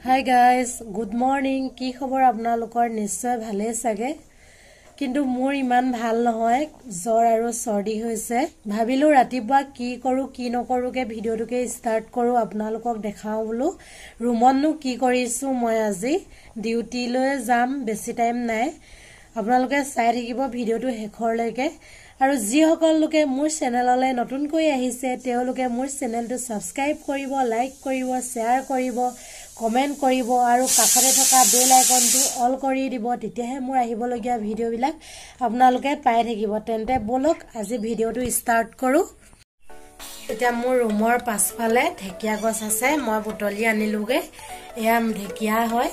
Hi guys, good morning. কি খবৰ আপোনালোকৰ নিশ্চয় ভালে চাগে কিন্তু মোৰ ইমান ভাল নহয় জ্বৰ আৰু সৰ্দি হৈছে ভাবিলো ৰাতিপুৱা কি কৰো কি নকৰোকে ভিডিওটোকে ষ্টাৰ্ট কৰো আপোনালোকক দেখাও বলো ৰুমননো কি কৰিছো মই আজি ডিউটি লৈ যাম বেছি টাইম নাই আপোনালোকে চাই থাকিব ভিডিওটো শেষৰলৈকে আৰু যি সকল লোকে মোৰ চেনেললৈ নতুনকৈ আহিছে তেওঁলোকে মোৰ চেনেলটো সাবস্ক্ৰাইব কৰিব লাইক কৰিব শেয়াৰ কৰিব কমেন্ট কৰিব আৰু কাষতে থকা বেল আইকনটো অল কৰি দিব তেতিয়াহে মোৰ আহিবলগীয়া ভিডিওবিলাক আপোনালোকে পাই থাকিব তেন্তে বলক আজি ভিডিওটো ষ্টাৰ্ট কৰো এতিয়া মোৰ ৰুমৰ পাছফালে ঢেকিয়া গছ আছে মই বুটলি আনিলোগে এয়া ঢেকিয়া হয়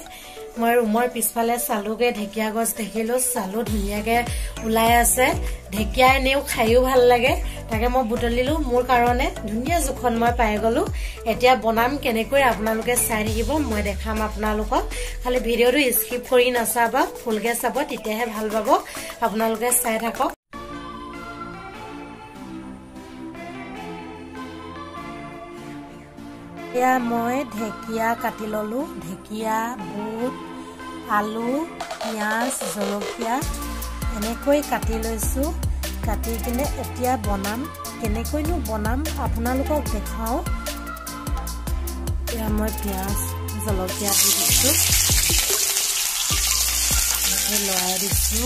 মই ৰুমৰ পিছফালে চালুগে ঢেকিয়া গছ দেখিলো চালু ধুনিয়াকে উলাই আছে ঢেকিয়া নেও খাইও ভাল লাগে তাকে মই বুটলিলো মোৰ কাৰণে ধুনিয়া জুখন মই পাই গলো এতিয়া বনাম কেনেকৈ আপোনালোকে চাই থাকিব মই দেখাম আপোনালোকক খালি ভিডিওটো স্কিপ কৰি নাচাবা ফুলকে চাব তেতিয়াহে ভাল পাব আপোনালোকে চাই থাকক या মই ঢেকিয়া কাটি ললো ঢেকিয়া বুট আলু পিয়াজ জলকীয়া এনেকৈ কাটি লৈছো কাটি কিনে এতিয়া বনাম কেনেকৈনো বনাম আপোনালোকক দেখাও या মই পিয়াজ জলকীয়া দি দিছো লৰাই দিছো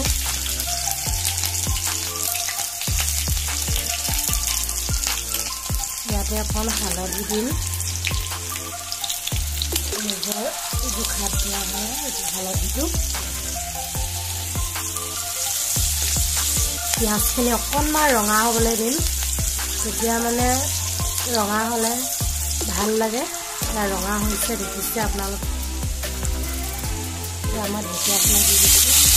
ইয়াতে অকণ হালধি দিম দুখাত দিয়া হয় হালধিটো পিঁয়াজখিনি অকণমান ৰঙা হ'বলৈ দিম তেতিয়া মানে ৰঙা হ'লে ভাল লাগে ৰঙা হৈছে দেখিছে আপোনালোক আমাৰ ঢেকিয়াখিনি দি দিছোঁ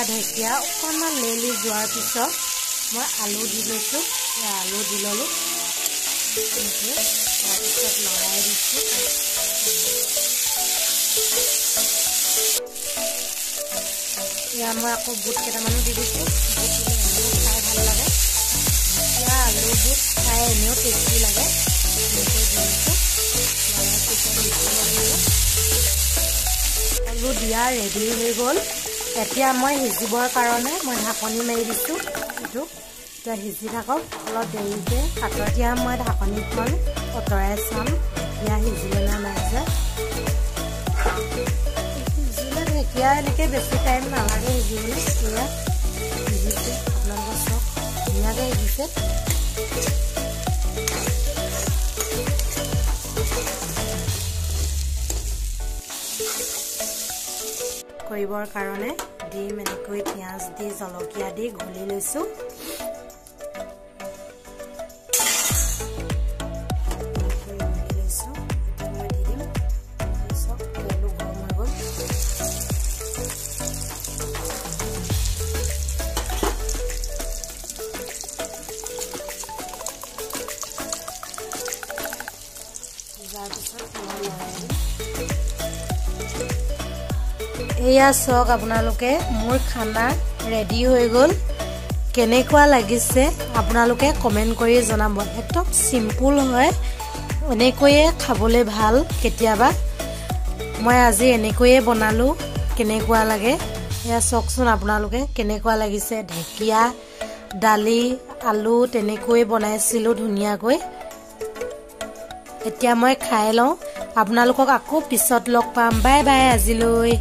ঢেকিয়া অকণমান লেলি যোৱাৰ পিছত মই আলু দি লৈছোঁ আলু দি ললোঁ তাৰপিছত লৰাই দিছোঁ ইয়াত মই আকৌ বুট কেইটামানো দি দিছোঁ বুট দিলে এনেও খাই ভাল লাগে ঢেকিয়া আলু বুট খাই এনেও টেষ্টি লাগে এনেকৈ দি দিছোঁ লৰাই পিছত আলু দিয়া ৰেডি হৈ গ'ল এতিয়া মই হিজিবৰ কাৰণে মই ঢাকনি মাৰি দিছোঁ এইটো এতিয়া হিজি থাকক অলপ দেৰিকে কাটতিয়া মই ঢাকনিখন অতৰাই চাম ঢেকিয়া সিজিলে না নাই যে সিজিলে ঢেকিয়া এনেকৈ বেছি টাইম নালাগে সিজিবলৈ এয়া সিজিছে আপোনালোকে চাওক ধুনীয়াকৈ সিজিছে কৰিবৰ কাৰণে ডিম এনেকৈ পিয়াজ দি জলকীয়া দি ঘুলি লৈছো এয়া সক আপোনালোকে মোৰ খানা ৰেডি হৈ গ'ল কেনেকুৱা লাগিছে আপোনালোকে কমেন্ট কৰি জনাব একদম সিম্পল হয় এনেকৈয়ে খাবলৈ ভাল কেতিয়াবা মই আজি এনেকৈয়ে বনালো কেনেকুৱা লাগে এয়া সকচোন আপোনালোকে কেনেকুৱা লাগিছে ঢেকিয়া দালি আলু তেনেকৈ বনাইছিলো ধুনিয়াকৈ এতিয়া মই খাই লওঁ আপোনালোকক আকৌ পিছত লগ পাম বাই বাই আজিলৈ